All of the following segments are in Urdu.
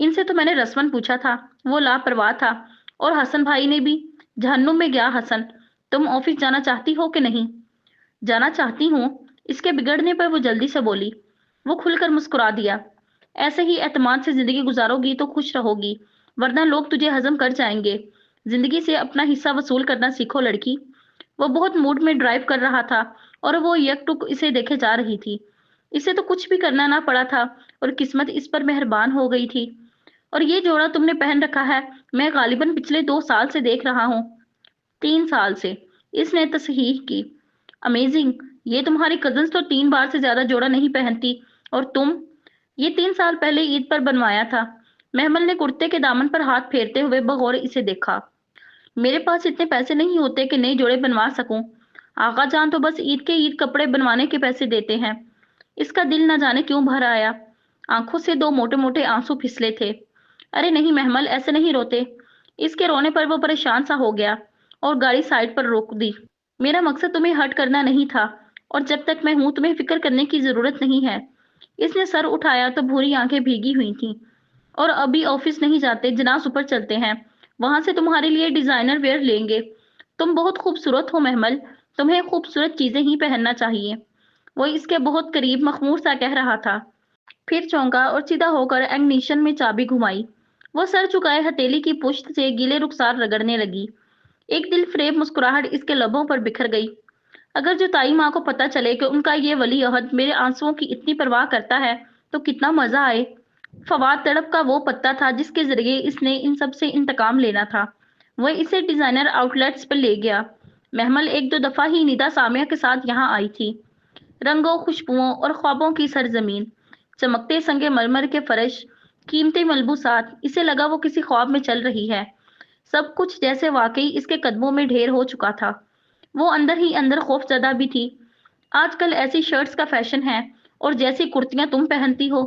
ان سے تو میں نے رسمن پوچھا تھا، وہ لاپرواہ تھا۔ اور حسن بھائی نے بھی۔ جہنم میں گیا حسن۔ تم آفس جانا چاہتی ہو کہ نہیں؟ جانا چاہتی ہوں۔ اس کے بگڑنے پر وہ جلدی سے بولی۔ وہ کھل کر مسکرا دیا۔ ایسے ہی اعتماد سے زندگی گزارو گی تو خوش رہو گی، ورنہ لوگ تجھے ہضم کر جائیں گے۔ زندگی سے اپنا حصہ وصول کرنا سیکھو لڑکی۔ وہ بہت موڈ میں ڈرائیو کر رہا تھا اور وہ یک ٹک اسے دیکھے جا رہی تھی۔ اسے تو کچھ بھی کرنا نہ پڑا تھا اور قسمت اس پر مہربان ہو گئی تھی۔ اور یہ جوڑا تم نے پہن رکھا ہے، میں غالباً پچھلے 2 سال سے دیکھ رہا ہوں۔ 3 سال سے، اس نے تصحیح کی۔ امیزنگ، یہ تمہاری کزنز تو 3 بار سے زیادہ جوڑا نہیں پہنتی، اور تم؟ یہ 3 سال پہلے عید پر بنوایا تھا۔ محمل نے کرتے کے دامن پر ہاتھ پھیرتے ہوئے بغور اسے دیکھا۔ میرے پاس اتنے پیسے نہیں ہوتے کہ نئے جوڑے بنوا سکوں۔ آقا جان تو بس عید کے عید کپڑے بنوانے کے پیسے دیتے ہیں۔ اس کا دل نہ جانے کیوں بھر آیا۔ آنکھوں سے 2 موٹے موٹے آنسو پھسلے تھے۔ ارے نہیں محمل، ایسے نہیں روتے۔ اس کے رونے پر وہ پریشان سا ہو گیا اور گاڑی سائڈ پر روک دی۔ میرا مقصد تمہیں ہرٹ کرنا نہیں تھا، اور جب تک میں ہوں تمہیں فکر کرنے کی ضرورت نہیں ہے۔ اس نے سر اٹھایا تو بھوری آنکھیں بھیگی ہوئی تھیں۔ اور ابھی آفس نہیں جاتے، جناح اوپر چلتے ہیں، وہاں سے تمہارے لیے ڈیزائنر ویئر لیں گے۔ تم بہت خوبصورت ہو محمل، تمہیں خوبصورت چیزیں ہی پہننا چاہیے۔ وہ اس کے بہت قریب مخمور سا کہہ رہا تھا، پھر چونکا اور سیدھا ہو کر اگنیشن میں چابی گھمائی۔ وہ سر چکائے ہتھیلی کی پشت سے گیلے رخسار رگڑنے لگی۔ ایک دل فریب مسکراہٹ اس کے لبوں پر بکھر گئی۔ اگر جو تائی ماں کو پتہ چلے کہ ان کا یہ ولی عہد میرے آنسوؤں کی اتنی پرواہ کرتا ہے تو کتنا مزہ آئے۔ فواد تڑپ کا وہ پتا تھا جس کے ذریعے اس نے ان سب سے انتقام لینا تھا۔ وہ اسے ڈیزائنر آؤٹ لیٹس پر لے گیا۔ محمل 1-2 دفعہ ہی ندا سامیہ کے ساتھ یہاں آئی تھی۔ رنگوں، خوشبوؤں اور خوابوں کی سرزمین، چمکتے سنگ مرمر کے فرش، قیمتی ملبوسات، اسے لگا وہ کسی خواب میں چل رہی ہے۔ سب کچھ جیسے واقعی اس کے قدموں میں ڈھیر ہو چکا تھا۔ وہ اندر ہی اندر خوف زدہ بھی تھی۔ آج کل ایسی شرٹس کا فیشن ہے، اور جیسی کرتیاں تم پہنتی ہو۔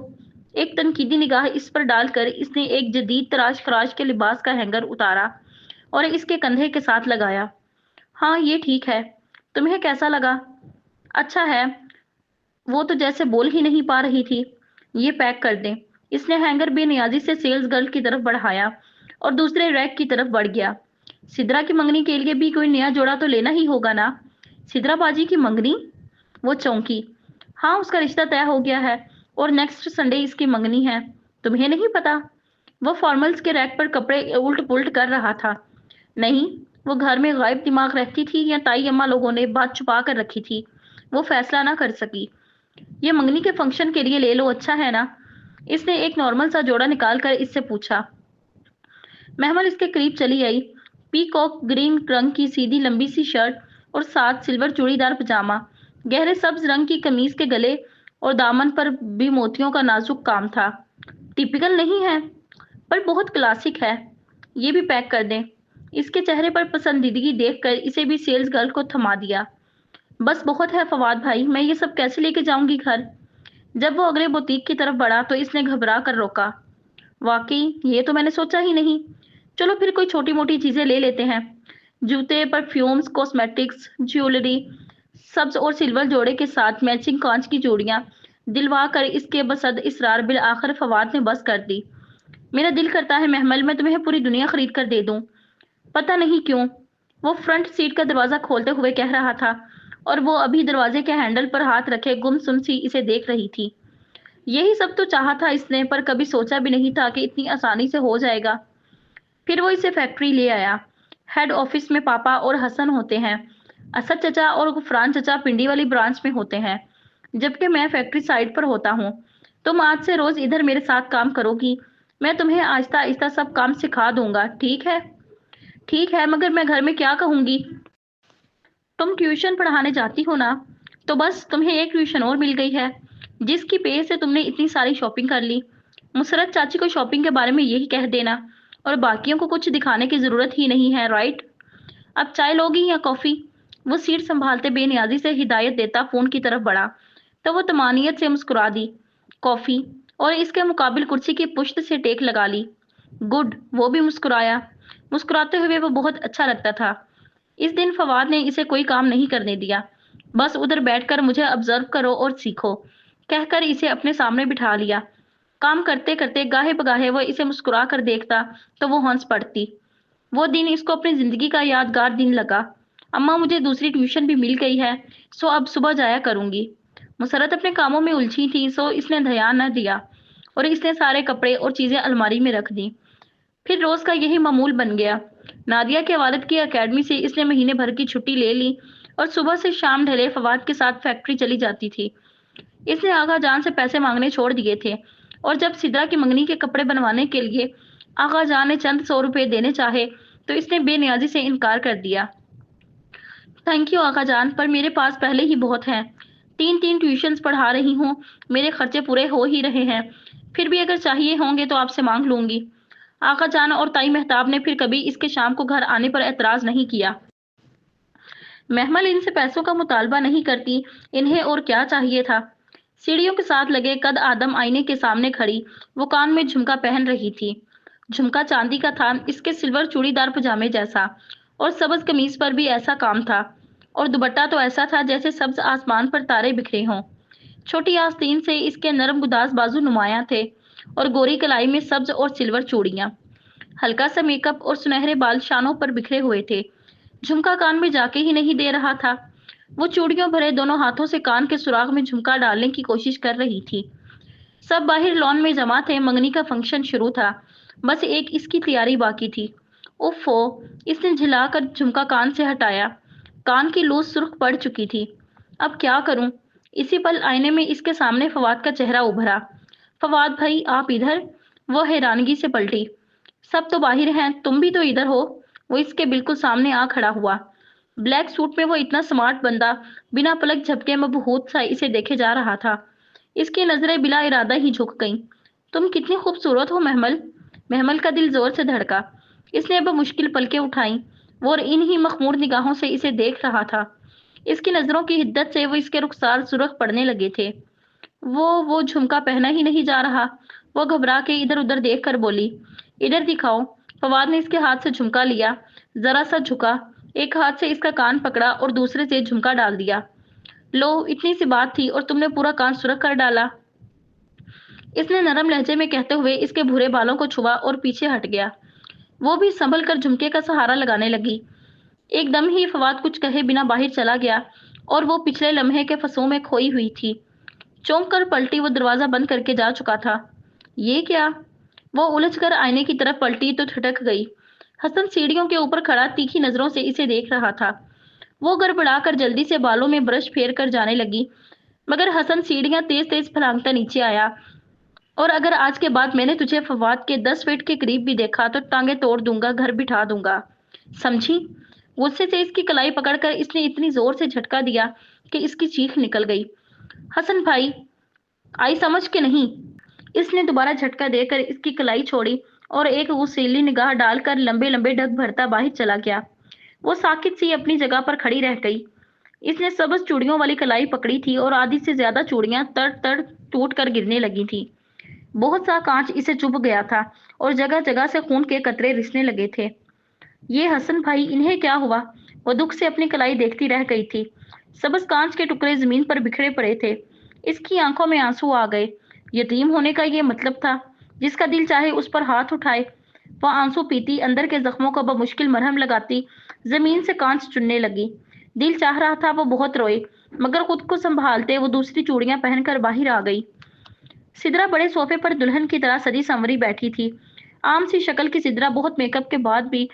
ایک تنقیدی نگاہ اس پر ڈال کر اس نے ایک جدید تراش خراش کے لباس کا ہینگر اتارا اور اس کے کندھے کے ساتھ لگایا۔ ہاں یہ ٹھیک ہے، تمہیں کیسا لگا؟ اچھا ہے۔ وہ تو جیسے بول ہی نہیں پا رہی تھی۔ یہ پیک کر دیں۔ اس نے ہینگر بے نیازی سے سیلز گرل کی طرف بڑھایا اور دوسرے ریک کی طرف بڑھ گیا۔ سدرا کی منگنی کے لیے بھی کوئی نیا جوڑا تو لینا ہی ہوگا نا؟ سدرا باجی کی منگنی؟ وہ چونکی۔ ہاں اس کا رشتہ طے ہو گیا ہے اور نیکسٹ سنڈے اس کی منگنی ہے۔ تمہیں نہیں پتا؟ وہ فارملز کے ریک پر کپڑے الٹ پلٹ کر رہا تھا۔ نہیں، وہ گھر میں غائب دماغ رہتی تھی یا تائی اماں لوگوں نے بات چھپا کر رکھی تھی، وہ فیصلہ نہ کر سکی۔ یہ منگنی کے فنکشن کے لیے لے لو، اچھا ہے نا؟ اس نے ایک نارمل سا جوڑا نکال کر اس سے پوچھا۔ محمل اس کے قریب چلی آئی۔ پیکوک گرین رنگ کی سیدھی لمبی سی شرٹ اور ساتھ سلور چوڑی دار پجامہ، گہرے سبز رنگ کی قمیض کے گلے اور دامن پر بھی موتیوں کا نازک کام تھا۔ ٹیپیکل نہیں ہے، پر بہت کلاسک ہے۔ یہ بھی پیک کر دیں۔ اس کے چہرے پر پسندیدگی دیکھ کر اسے بھی سیلز گرل کو تھما دیا۔ بس بہت ہے فواد بھائی، میں یہ سب کیسے لے کے جاؤں گی گھر؟ جب وہ اگلے بوتیک کی طرف بڑھا تو اس نے گھبرا کر روکا۔ واقعی یہ تو میں نے سوچا ہی نہیں۔ چلو پھر کوئی چھوٹی موٹی چیزیں لے لیتے ہیں، جوتے، پرفیومز، کاسمیٹکس، جیولری۔ سبز اور سلور جوڑے کے ساتھ میچنگ کانچ کی چوڑیاں دلوا کر اس کے بصد اصرار بالآخر فواد نے بس کر دی۔ میرا دل کرتا ہے محمل میں تمہیں پوری دنیا خرید کر دے دوں۔ پتہ نہیں کیوں، وہ فرنٹ سیٹ کا دروازہ کھولتے ہوئے کہہ رہا تھا، اور وہ ابھی دروازے کے ہینڈل پر ہاتھ رکھے گمسم سی اسے دیکھ رہی تھی۔ یہی سب تو چاہا تھا اس نے، پر کبھی سوچا بھی نہیں تھا کہ اتنی آسانی سے ہو جائے گا۔ پھر وہ اسے فیکٹری لے آیا۔ ہیڈ آفس میں پاپا اور حسن ہوتے ہیں، اسد چچا اور غفران چچا پنڈی والی برانچ میں ہوتے ہیں، جبکہ میں فیکٹری سائٹ پر ہوتا ہوں۔ تم آج سے روز ادھر میرے ساتھ کام کرو گی، میں تمہیں آہستہ آہستہ سب کام سکھا دوں گا، ٹھیک ہے؟ ٹھیک ہے، مگر میں گھر میں کیا کہوں گی؟ تم ٹیوشن پڑھانے جاتی ہو نا؟ تو بس تمہیں ایک ٹیوشن اور مل گئی ہے، جس کی پے سے تم نے اتنی ساری شاپنگ کر لی۔ مسرت چاچی کو شاپنگ کے بارے میں یہی کہہ دینا، اور باقیوں کو کچھ دکھانے کی ضرورت ہی نہیں ہے، رائٹ؟ اب چائے لوگی یا کافی؟ وہ سیٹ سنبھالتے بے نیازی سے ہدایت دیتا فون کی طرف بڑھا تو وہ طمانینت سے مسکرا دی۔ کافی، اور اس کے مقابل کرسی کی پشت سے ٹیک لگا لی۔ گڈ، وہ بھی مسکرایا۔ مسکراتے ہوئے وہ بہت اچھا لگتا تھا۔ اس دن فواد نے اسے کوئی کام نہیں کرنے دیا۔ بس ادھر بیٹھ کر مجھے آبزرو کرو اور سیکھو، کہہ کر اسے اپنے سامنے بٹھا لیا۔ کام کرتے کرتے گاہے بگاہے وہ اسے مسکرا کر دیکھتا تو وہ ہنس پڑتی۔ وہ دن اس کو اپنی زندگی کا یادگار دن لگا۔ اماں مجھے دوسری ٹیوشن بھی مل گئی ہے، سو اب صبح جایا کروں گی۔ مسرت اپنے کاموں میں الجھی تھی، سو اس نے دھیان نہ دیا اور اس نے سارے کپڑے اور چیزیں الماری میں رکھ دی۔ پھر روز کا یہی معمول بن گیا۔ نادیہ کے والد کی اکیڈمی سے اس نے مہینے بھر کی چھٹی لے لی اور صبح سے شام ڈھلے فواد کے ساتھ فیکٹری چلی جاتی تھی۔ اس نے آغا جان سے پیسے مانگنے چھوڑ دیے تھے اور جب سدرا کی منگنی کے کپڑے بنوانے کے لیے آغا جان نے چند 100 روپے دینے چاہے تو اس نے بے نیازی سے انکار کر دیا۔ تھینک یو آغا جان، پر میرے پاس پہلے ہی بہت ہیں۔ 3 ٹیوشنز پڑھا رہی ہوں، میرے خرچے پورے ہو ہی رہے ہیں، پھر بھی اگر چاہیے ہوں گے تو آپ سے مانگ لوں گی۔ آغا جان اور تائی مہتاب نے پھر کبھی اس کے شام کو گھر آنے پر اعتراض نہیں کیا۔ محمل ان سے پیسوں کا مطالبہ نہیں کرتی، انہیں اور کیا چاہیے تھا۔ سیڑھیوں کے ساتھ لگے قد آدم آئینے کے سامنے کھڑی وہ کان میں جھمکا پہن رہی تھی۔ جھمکا چاندی کا تھا، اس کے سلور چوڑی دار پجامے جیسا، اور سبز قمیص پر بھی ایسا کام تھا، اور دوپٹہ تو ایسا تھا جیسے سبز آسمان پر تارے بکھرے ہوں۔ چھوٹی آستین سے اس کے نرم گداز بازو نمایاں تھے اور گوری کلائی میں سبز اور سلور چوڑیاں۔ ہلکا سا میک اپ اور سنہرے بال شانوں پر بکھرے ہوئے تھے۔ جھمکا کان میں جا کے ہی نہیں دے رہا تھا۔ وہ چوڑیوں بھرے دونوں ہاتھوں سے کان کے سوراخ میں جھمکا ڈالنے کی کوشش کر رہی تھی۔ سب باہر لان میں جمع تھے، منگنی کا فنکشن شروع تھا، بس ایک اس کی تیاری باقی تھی۔ اوفو، اس نے جھلا کر جھمکا کان سے ہٹایا۔ کان کی لوز سرخ پڑ چکی تھی۔ اب کیا کروں؟ اسی پل آئینے میں اس کے سامنے فواد کا چہرہ ابھرا۔ فواد بھائی، آپ ادھر؟ وہ حیرانگی سے پلٹی۔ سب تو باہر ہیں، تم بھی تو ادھر ہو۔ وہ اس کے بالکل سامنے آ کھڑا ہوا۔ بلیک سوٹ میں وہ اتنا سمارٹ بندہ بنا پلک جھپکے مبہوت سا اسے دیکھے جا رہا تھا۔ اس کی نظریں بلا ارادہ ہی جھک گئیں۔ تم کتنی خوبصورت ہو محمل۔ محمل کا دل زور سے دھڑکا۔ اس نے بمشکل پلکیں اٹھائیں، وہ اور انہی مخمور نگاہوں سے اسے دیکھ رہا تھا۔ اس کی نظروں کی حدت سے وہ اس کے رخسار سرخ پڑنے لگے تھے۔ وہ جھمکا پہنا ہی نہیں جا رہا۔ وہ گھبرا کے ادھر ادھر دیکھ کر بولی، ادھر دکھاؤ۔ فواد نے اس کے ہاتھ سے جھمکا لیا، ذرا سا جھکا، ایک ہاتھ سے اس کا کان پکڑا اور دوسرے سے جھمکا ڈال دیا۔ لو، اتنی سی بات تھی اور تم نے پورا کان سرخ کر ڈالا۔ اس نے نرم لہجے میں کہتے ہوئے اس کے بھورے بالوں کو چھوا اور پیچھے ہٹ گیا۔ وہ بھی سنبھل کر جھمکے کا سہارا لگانے لگی۔ ایک دم ہی فواد کچھ کہے بنا باہر چلا گیا اور وہ پچھلے لمحے کے فسوں میں کھوئی ہوئی تھی۔ چونک کر پلٹی، وہ دروازہ بند کر کے جا چکا تھا۔ یہ کیا؟ وہ الجھ کر آئینے کی طرف پلٹی تو ٹھٹک گئی۔ حسن سیڑھیوں کے اوپر کھڑا تیکھی نظروں سے اسے دیکھ رہا تھا۔ وہ گڑبڑا کر جلدی سے بالوں میں برش پھیر کر جانے لگی، مگر حسن سیڑھیاں تیز تیز پھلانگتا نیچے آیا۔ اور اگر آج کے بعد میں نے تجھے فواد کے 10 فٹ کے قریب بھی دیکھا تو ٹانگیں توڑ دوں گا، گھر بٹھا دوں گا، سمجھی؟ غصے سے اس کی کلائی پکڑ کر اس نے اتنی زور سے جھٹکا دیا کہ اس کی چیخ نکل گئی۔ حسن بھائی، آئی سمجھ کے نہیں؟ اس نے دوبارہ جھٹکا دے کر اس کی کلائی چھوڑی اور ایک غصیلی نگاہ ڈال کر لمبے لمبے ڈگ بھرتا باہر چلا گیا۔ وہ ساکت سی اپنی جگہ پر کھڑی رہ گئی۔ اس نے سبز چوڑیوں والی کلائی پکڑی تھی اور آدھی سے زیادہ چوڑیاں تڑ تڑ ٹوٹ کر گرنے لگی تھی۔ بہت سا کانچ اسے چبھ گیا تھا اور جگہ جگہ سے خون کے قطرے رسنے لگے تھے۔ یہ حسن بھائی، انہیں کیا ہوا؟ وہ دکھ سے اپنی کلائی دیکھتی رہ گئی تھی۔ سبز کانچ کے ٹکڑے زمین پر بکھرے پڑے تھے۔ اس کی آنکھوں میں آنسو آ گئے۔ یتیم ہونے کا یہ مطلب تھا؟ جس کا دل چاہے اس پر ہاتھ اٹھائے۔ وہ آنسو پیتی، اندر کے زخموں کو بمشکل مرہم لگاتی زمین سے کانچ چننے لگی۔ دل چاہ رہا تھا وہ بہت روئے، مگر خود کو سنبھالتے وہ دوسری چوڑیاں پہن کر باہر آ گئی۔ سدرا بڑے صوفے پر دلہن کی طرح سجی سنوری بیٹھی تھی۔ عام سی شکل کی سدرا بہت میک اپ کے بعد بھی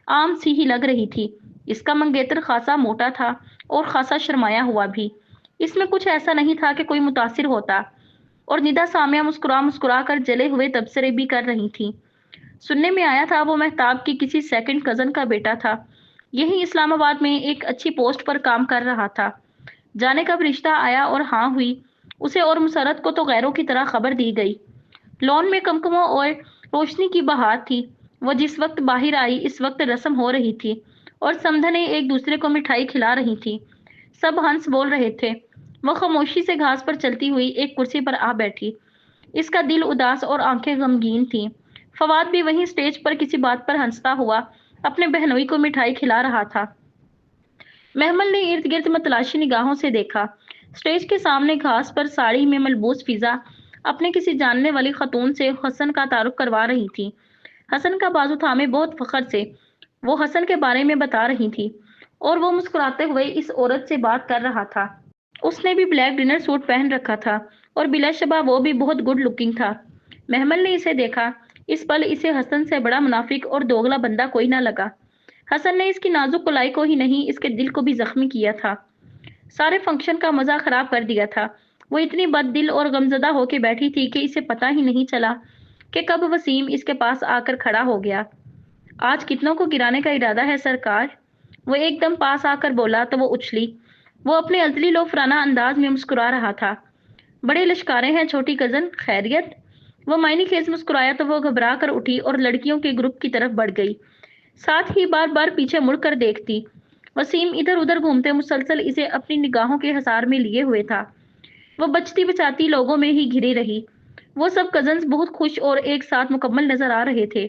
عام سی ہی لگ رہی تھی۔ اس کا منگیتر خاصا موٹا تھا اور خاصا شرمایا ہوا بھی۔ اس میں کچھ ایسا نہیں تھا کہ کوئی متاثر ہوتا، اور ندا سامیہ مسکرا مسکرا کر جلے ہوئے تبصرے بھی کر رہی تھی۔ سننے میں آیا تھا وہ مہتاب کی کسی سیکنڈ کزن کا بیٹا تھا، یہی اسلام آباد میں ایک اچھی پوسٹ پر کام کر رہا تھا۔ جانے کب رشتہ آیا اور ہاں ہوئی، اسے اور مسرت کو تو غیروں کی طرح خبر دی گئی۔ لون میں کمکموں اور روشنی کی بہار تھی۔ وہ جس وقت باہر آئی اس وقت رسم ہو رہی تھی اور سمدھنیں ایک دوسرے کو مٹھائی کھلا رہی تھی۔ سب ہنس بول رہے تھے۔ وہ خاموشی سے گھاس پر چلتی ہوئی ایک کرسی پر آ بیٹھی۔ اس کا دل اداس اور آنکھیں غمگین تھیں۔ فواد بھی وہیں سٹیج پر کسی بات پر ہنستا ہوا اپنے بہنوئی کو مٹھائی کھلا رہا تھا۔ محمل نے ارد گرد متلاشی نگاہوں سے دیکھا۔ سٹیج کے سامنے گھاس پر ساڑی میں ملبوس فضا اپنے کسی جاننے والی خاتون سے حسن کا تعارف کروا رہی تھی۔ حسن کا بازو تھامے بہت فخر سے وہ حسن کے بارے میں بتا رہی تھی اور وہ مسکراتے ہوئے اس عورت سے بات کر رہا تھا۔ اس نے بھی بلیک ڈنر سوٹ پہن رکھا تھا اور بلا شبہ وہ بھی بہت گڈ لکنگ تھا۔ محمل نے اسے دیکھا۔ اس پل اسے حسن سے بڑا منافق اور دوگلا بندہ کوئی نہ لگا۔ حسن نے اس کی نازک کلائی کو ہی نہیں اس کے دل کو بھی زخمی کیا تھا۔ سارے فنکشن کا مزہ خراب کر دیا تھا۔ وہ اتنی بد دل اور غمزدہ ہو کے بیٹھی تھی کہ اسے پتہ ہی نہیں چلا کہ کب وسیم اس کے پاس آ کر کھڑا ہو گیا۔ آج کتنوں کو گرانے کا ارادہ ہے سرکار؟ وہ ایک دم پاس آ کر بولا تو وہ اچھلی۔ وہ اپنے ازلی لوفرانہ انداز میں مسکرا رہا تھا۔ بڑے لشکارے ہیں چھوٹی کزن، خیریت؟ وہ معنی خیز مسکرایا تو وہ گھبرا کر اٹھی اور لڑکیوں کے گروپ کی طرف بڑھ گئی، ساتھ ہی بار بار پیچھے مڑ کر دیکھتی۔ وسیم ادھر ادھر گھومتے مسلسل اسے اپنی نگاہوں کے حصار میں لیے ہوئے تھا۔ وہ بچتی بچاتی لوگوں میں ہی گھری رہی۔ وہ سب کزنز بہت خوش اور ایک ساتھ مکمل نظر آ رہے تھے۔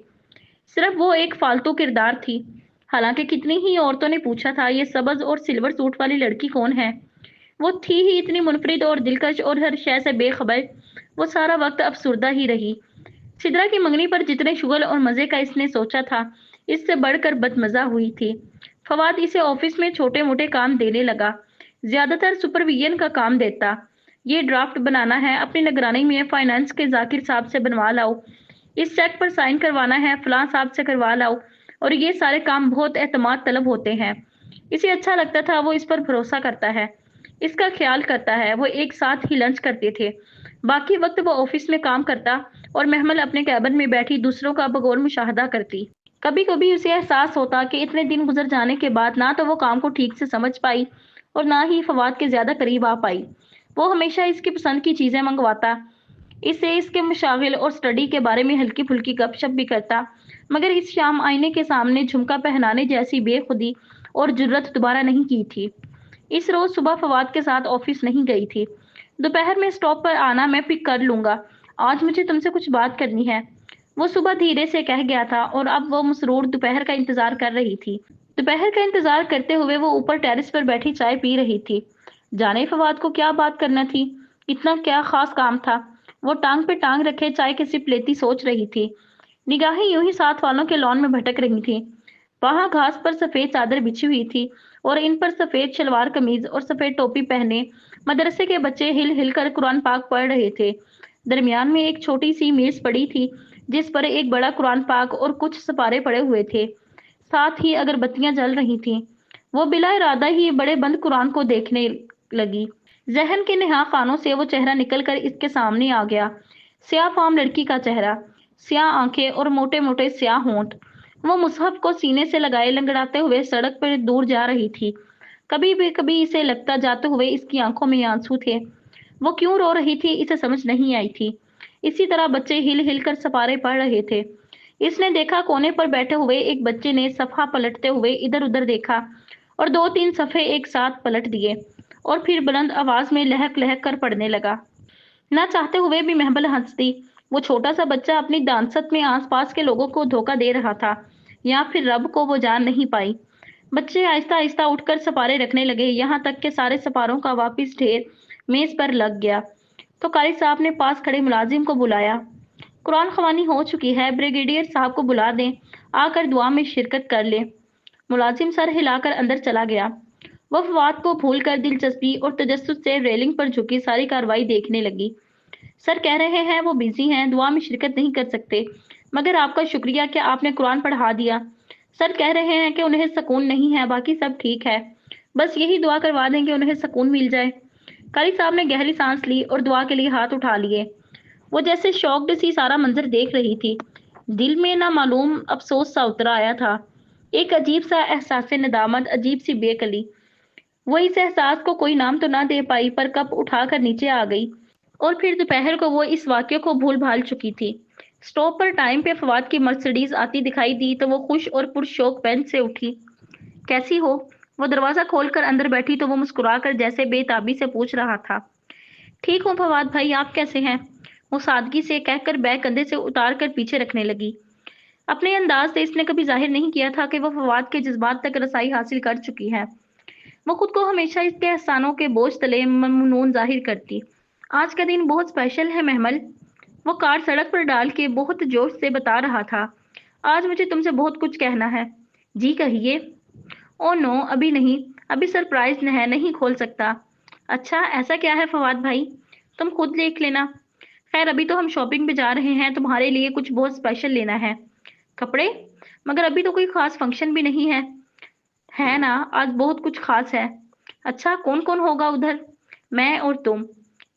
صرف وہ ایک فالتو کردار تھی۔ حالانکہ کتنی ہی عورتوں نے پوچھا تھا یہ سبز اور سلور سوٹ والی لڑکی کون ہے؟ وہ تھی ہی اتنی منفرد اور دلکش اور ہر شے سے بے خبر۔ وہ سارا وقت افسردہ ہی رہی۔ سدرا کی منگنی پر جتنے شغل اور مزے کا اس نے سوچا تھا اس سے بڑھ کر بدمزہ ہوئی تھی۔ فواد اسے آفس میں چھوٹے موٹے کام دینے لگا، زیادہ تر سپرویژن کا کام دیتا۔ یہ ڈرافٹ بنانا ہے، اپنی نگرانی میں فائنانس کے ذاکر صاحب سے بنوا لاؤ، اس چیک پر سائن کروانا ہے فلاں صاحب سے کروا لاؤ، اور یہ سارے کام بہت اعتماد طلب ہوتے ہیں۔ اسے اچھا لگتا تھا، وہ اس پر بھروسہ کرتا ہے، اس کا خیال کرتا ہے۔ وہ ایک ساتھ ہی لنچ کرتے تھے، باقی وقت وہ آفس میں کام کرتا اور محمل اپنے کیبن میں بیٹھی دوسروں کا بغور مشاہدہ کرتی۔ کبھی کبھی اسے احساس ہوتا کہ اتنے دن گزر جانے کے بعد نہ تو وہ کام کو ٹھیک سے سمجھ پائی اور نہ ہی فواد کے زیادہ قریب آ پائی۔ وہ ہمیشہ اس کی پسند کی چیزیں منگواتا، اسے اس کے مشاغل اور سٹڈی کے بارے میں ہلکی پھلکی گپ شپ بھی کرتا، مگر اس شام آئینے کے سامنے جھمکا پہنانے جیسی بے خودی اور جرت دوبارہ نہیں کی تھی۔ اس روز صبح فواد کے ساتھ آفس نہیں گئی تھی۔ دوپہر میں اسٹاپ پر آنا، میں پک کر لوں گا، آج مجھے تم سے کچھ بات کرنی ہے، وہ صبح دھیرے سے کہہ گیا تھا اور اب وہ مسرور دوپہر کا انتظار کر رہی تھی۔ دوپہر کا انتظار کرتے ہوئے وہ اوپر ٹیرس پر بیٹھی چائے پی رہی تھی۔ جانے فواد کو کیا بات کرنا تھی، اتنا کیا خاص کام تھا؟ وہ ٹانگ پہ ٹانگ رکھے چائے کی سپ لیتی سوچ رہی تھی۔ نگاہیں یوں ہی ساتھ والوں کے لان میں بھٹک رہی تھیں۔ وہاں گھاس پر سفید چادر بچھی ہوئی تھی اور ان پر سفید شلوار قمیض اور سفید ٹوپی پہنے مدرسے کے بچے ہل ہل کر قرآن پاک پڑھ رہے تھے۔ درمیان میں ایک چھوٹی سی میز پڑی تھی جس پر ایک بڑا قرآن پاک اور کچھ سپارے پڑے ہوئے تھے، ساتھ ہی اگر بتیاں جل رہی تھیں۔ وہ بلا ارادہ ہی بڑے بند قرآن کو دیکھنے لگی۔ ذہن کے نہا خانوں سے وہ چہرہ نکل کر اس کے سامنے آ گیا، سیاہ فام لڑکی کا چہرہ، سیاہ آنکھیں اور موٹے موٹے سیاہ ہونٹ۔ وہ مصحف کو سینے سے لگائے لنگڑاتے ہوئے سڑک پر دور جا رہی تھی۔ کبھی اسے لگتا جاتے ہوئے اس کی آنکھوں میں آنسو تھے۔ وہ کیوں رو رہی تھی اسے سمجھ نہیں آئی تھی۔ اسی طرح بچے ہل ہل کر سپارے پڑھ رہے تھے۔ اس نے دیکھا کونے پر بیٹھے ہوئے ایک بچے نے صفحہ پلٹتے ہوئے ادھر ادھر دیکھا اور 2-3 صفحے ایک ساتھ پلٹ دیے اور پھر بلند آواز میں لہک لہک کر پڑھنے لگا۔ نہ چاہتے ہوئے بھی محبل ہنس دی۔ وہ چھوٹا سا بچہ اپنی دانست میں آس پاس کے لوگوں کو دھوکہ دے رہا تھا یا پھر رب کو وہ جان نہیں پائی۔ بچے آہستہ آہستہ اٹھ کر سپارے رکھنے لگے، یہاں تک کہ سارے سپاروں کا واپس ڈھیر میز پر لگ گیا تو قاری صاحب نے پاس کھڑے ملازم کو بلایا۔ قرآن خوانی ہو چکی ہے، بریگیڈیئر صاحب کو بلا دیں، آ کر دعا میں شرکت کر لیں۔ ملازم سر ہلا کر اندر چلا گیا۔ وہ فواد کو بھول کر دلچسپی اور تجسس سے ریلنگ پر جھکی ساری کارروائی دیکھنے لگی۔ سر کہہ رہے ہیں وہ بیزی ہیں، دعا میں شرکت نہیں کر سکتے، مگر آپ کا شکریہ کہ آپ نے قرآن پڑھا دیا۔ سر کہہ رہے ہیں کہ انہیں سکون نہیں ہے، باقی سب ٹھیک ہے، بس یہی دعا کروا دیں کہ انہیں سکون مل جائے۔ قاری صاحب نے گہری سانس لی اور دعا کے لیے ہاتھ اٹھا لیے۔ وہ جیسے شوقڈ سی سارا منظر دیکھ رہی تھی۔ دل میں نامعلوم افسوس سا اتر آیا تھا، ایک عجیب سا احساس ندامت، عجیب سی بے کلی۔ وہ اس احساس کو کوئی نام تو نہ دے پائی پر کپ اٹھا کر نیچے آ گئی اور پھر دوپہر کو وہ اس واقعے کو بھول بھال چکی تھی۔ اسٹاپ پر ٹائم پہ فواد کی مرسڈیز آتی دکھائی دی تو وہ خوش اور پرشوق بینچ سے اٹھی۔ کیسی ہو؟ وہ دروازہ کھول کر اندر بیٹھی تو وہ مسکرا کر جیسے بے تابی سے پوچھ رہا تھا۔ ٹھیک ہوں فواد بھائی، آپ کیسے ہیں؟ وہ سادگی سے کہہ کر بیگ کندھے سے اتار کر پیچھے رکھنے لگی۔ اپنے انداز سے اس نے کبھی ظاہر نہیں کیا تھا کہ وہ فواد کے جذبات تک رسائی حاصل کر چکی ہے۔ وہ خود کو ہمیشہ اس کے احسانوں کے بوجھ تلے ممنون ظاہر کرتی۔ آج کا دن بہت اسپیشل ہے محمل، وہ کار سڑک پر ڈال کے بہت جوش سے بتا رہا تھا، آج مجھے تم سے بہت کچھ کہنا ہے۔ جی کہیے۔ او نو، ابھی نہیں، ابھی سرپرائز ہے، نہیں کھول سکتا۔ اچھا، ایسا کیا ہے فواد بھائی؟ تم خود دیکھ لینا۔ خیر، ابھی تو ہم شاپنگ پہ جا رہے ہیں، تمہارے لیے کچھ بہت اسپیشل لینا ہے۔ کپڑے؟ مگر ابھی تو کوئی خاص فنکشن بھی نہیں ہے۔ ہے نا، آج بہت کچھ خاص ہے۔ اچھا، کون کون ہوگا ادھر؟ میں اور تم۔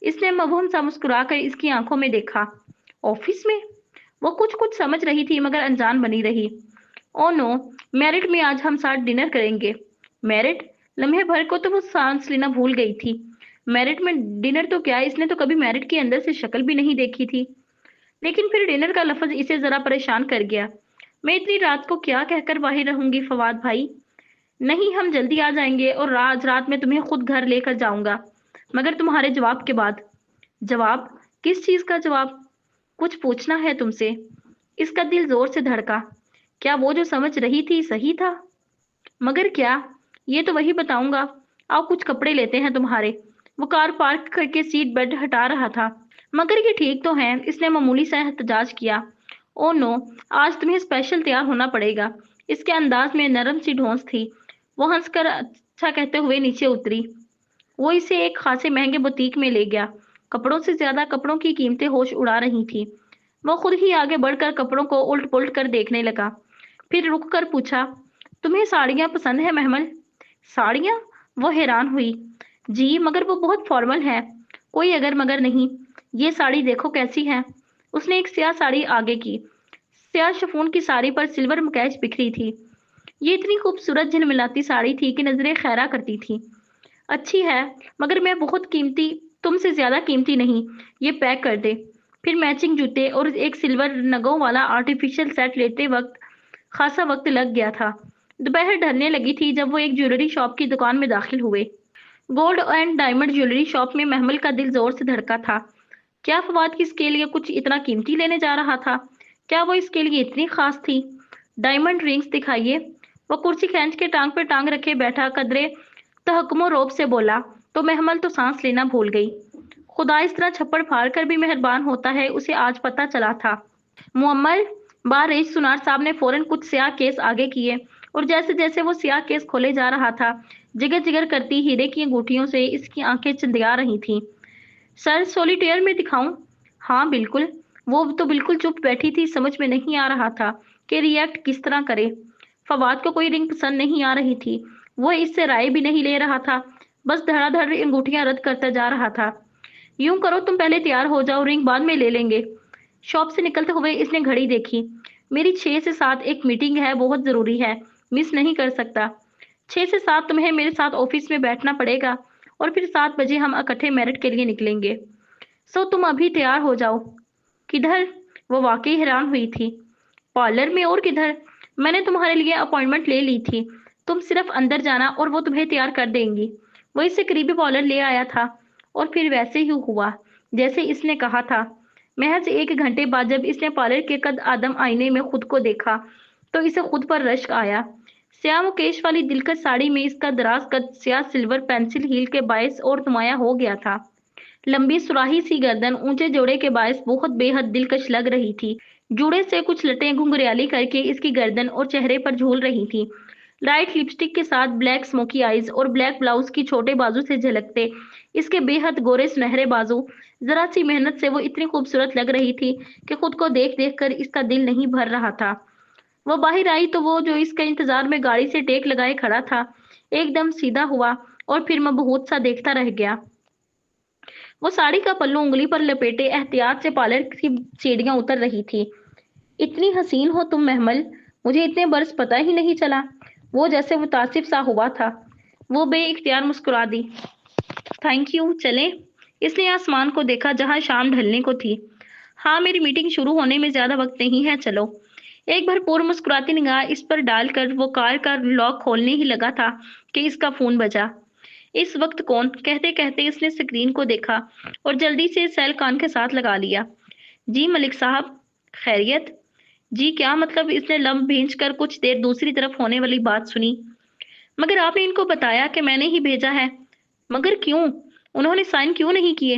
اس نے مبہم سا مسکرا کر اس کی آنکھوں میں دیکھا۔ آفس میں؟ وہ کچھ سمجھ رہی تھی مگر انجان بنی رہی۔ او نو، میرٹ میں آج ہم ساتھ ڈنر کریں گے۔ میرٹ؟ لمحے بھر کو تو وہ سانس لینا بھول گئی تھی۔ میرٹ میں ڈنر تو کیا، اس نے تو کبھی میرٹ کے اندر سے شکل بھی نہیں دیکھی تھی۔ لیکن پھر ڈنر کا لفظ اسے ذرا پریشان کر گیا۔ میں اتنی رات کو کیا کہہ کر باہر رہوں گی فواد بھائی؟ نہیں، ہم جلدی آ جائیں گے اور آج رات میں تمہیں خود گھر لے کر جاؤں گا، مگر تمہارے جواب کے بعد۔ جواب؟ کس چیز کا جواب؟ کچھ پوچھنا ہے تم سے۔ اس کا دل زور سے دھڑکا۔ کیا وہ جو سمجھ رہی تھی صحیح تھا؟ مگر کیا؟ یہ تو وہی بتاؤں گا۔ آؤ کچھ کپڑے لیتے ہیں تمہارے۔ وہ کار پارک کر کے سیٹ بیلٹ ہٹا رہا تھا۔ مگر یہ ٹھیک تو ہیں، اس نے معمولی سا احتجاج کیا۔ او نو، آج تمہیں اسپیشل تیار ہونا پڑے گا۔ اس کے انداز میں نرم سی ڈھونس تھی۔ وہ ہنس کر اچھا کہتے ہوئے نیچے اتری۔ وہ اسے ایک خاصے مہنگے بوتیک میں لے گیا۔ کپڑوں سے زیادہ کپڑوں کی قیمتیں ہوش اڑا رہی تھی۔ وہ خود ہی آگے بڑھ کر کپڑوں کو الٹ پلٹ کر دیکھنے لگا۔ پھر رک کر پوچھا، تمہیں ساڑیاں پسند ہے محمل؟ ساڑیاں؟ وہ حیران ہوئی۔ جی، مگر وہ بہت فارمل ہے۔ کوئی اگر مگر نہیں۔ یہ ساڑی دیکھو کیسی ہے۔ اس نے ایک سیاہ ساڑی آگے کی۔ سیاہ شفون کی ساڑی پر سلور مکیچ بکھری تھی۔ یہ اتنی خوبصورت جھلملاتی ساڑی تھی کہ نظریں خیرہ کرتی تھی۔ اچھی ہے، مگر میں بہت قیمتی، تم سے زیادہ قیمتی نہیں۔ یہ پیک کر دے۔ پھر میچنگ جوتے اور ایک سلور نگوں والا آرٹیفیشل سیٹ لیتے وقت خاصا وقت لگ گیا تھا۔ دوپہر ڈھلنے لگی تھی جب وہ ایک جیولری شاپ کی دکان میں داخل ہوئے۔ Gold and diamond jewellery shop میں محمل کا دل زور سے دھڑکا تھا۔ کیا فواد اس کے لیے کچھ اتنا قیمتی لینے جا رہا تھا؟ کیا وہ اس کے لیے اتنی خاص تھی؟ ڈائمنڈ رنگز دکھائیے۔ وہ کرسی کھینچ کے ٹانگ پہ ٹانگ رکھے بیٹھا قدرے تحکم و رعب سے بولا تو محمل تو سانس لینا بھول گئی۔ خدا اس طرح چھپڑ پھاڑ کر بھی مہربان ہوتا ہے، اسے آج پتہ چلا تھا۔ معمر، بار رئیس سنار صاحب نے فوراً کچھ سیاہ کیس آگے کیے اور جیسے جیسے وہ سیاہ کیس کھولے جا رہا تھا، جگر جگر کرتی ہیرے کی انگوٹھیوں سے اس کی آنکھیں چندیا رہی تھیں۔ سر، سولیٹیئر میں دکھاؤں؟ ہاں بالکل۔ وہ تو بالکل چپ بیٹھی تھی، سمجھ میں نہیں آ رہا تھا کہ ریئیکٹ کس طرح کرے۔ فواد کو کوئی رنگ پسند نہیں آ رہی تھی۔ وہ اس سے رائے بھی نہیں لے رہا تھا، بس دھڑا دھڑ انگوٹھیاں رد کرتا جا رہا تھا۔ یوں کرو، تم پہلے تیار ہو جاؤ، رنگ بعد میں لے لیں گے۔ شاپ سے نکلتے ہوئے اس نے گھڑی دیکھی۔ میری 6 سے 7 ایک میٹنگ ہے، بہت ضروری ہے، مس نہیں کر سکتا۔ 6 سے 7 تمہیں میرے ساتھ آفس میں بیٹھنا پڑے گا اور پھر 7 بجے ہم اکٹھے میرٹ کے لیے نکلیں گے۔ سو تم ابھی تیار ہو جاؤ۔ کدھر؟ وہ واقعی حیران ہوئی تھی۔ پارلر میں، اور کدھر؟ میں نے تمہارے لیے اپوائنٹمنٹ لے لی تھی، تم صرف اندر جانا اور وہ تمہیں تیار کر دیں گی۔ وہ اس سے قریبی پارلر لے آیا تھا اور پھر ویسے ہی ہوا جیسے اس نے کہا تھا۔ محض 1 گھنٹے بعد جب اس نے پارلر کے قد آدم آئینے میں خود کو دیکھا تو اسے خود پر رشک آیا۔ سیاہ مکیش والی دلکش ساڑی میں اس کا دراز قد سیاہ سلور پینسل ہیل کے باعث اور نمایاں ہو گیا تھا۔ لمبی سراہی سی گردن اونچے جوڑے کے باعث بہت بے حد دلکش لگ رہی تھی۔ جوڑے سے کچھ لٹیں گھنگریالی کر کے اس کی گردن اور چہرے پر جھول رہی تھی۔ لائٹ لپسٹک کے ساتھ بلیک سموکی آئیز اور بلیک بلاؤز کی چھوٹے بازو سے جھلکتے اس کے بے حد گورے سنہرے بازو، ذرا سی محنت سے وہ اتنی خوبصورت لگ رہی تھی کہ خود کو دیکھ دیکھ کر اس کا دل نہیں بھر رہا تھا۔ وہ باہر آئی تو وہ جو اس کے انتظار میں گاڑی سے ٹیک لگائے کھڑا تھا، ایک دم سیدھا ہوا اور پھر مبہوت سا دیکھتا رہ گیا۔ وہ ساڑی کا پلو انگلی پر لپیٹے احتیاط سے پارلر کی سیڑھیاں اتر رہی تھی۔ اتنی حسین ہو تم محمل، مجھے اتنے برس پتہ ہی نہیں چلا۔ وہ جیسے متاثر سا ہوا تھا۔ وہ بے اختیار مسکرا دی۔ تھینک یو، چلیں؟ اس نے آسمان کو دیکھا جہاں شام ڈھلنے کو تھی۔ ہاں، میری میٹنگ شروع ہونے میں زیادہ وقت نہیں ہے، چلو۔ ایک بھرپور مسکراتی نگاہ اس پر ڈال کر وہ کار کا لاک کھولنے ہی لگا تھا کہ اس کا فون بجا۔ اس وقت کون؟ کہتے کہتے اس نے اسکرین کو دیکھا اور جلدی سے سیل کان کے ساتھ لگا لیا۔ جی ملک صاحب، خیریت؟ جی کیا مطلب؟ اس نے لب بھینچ کر کچھ دیر دوسری طرف ہونے والی بات سنی۔ مگر آپ نے ان کو بتایا کہ میں نے ہی بھیجا ہے۔ مگر کیوں؟ انہوں نے سائن کیوں نہیں کیے؟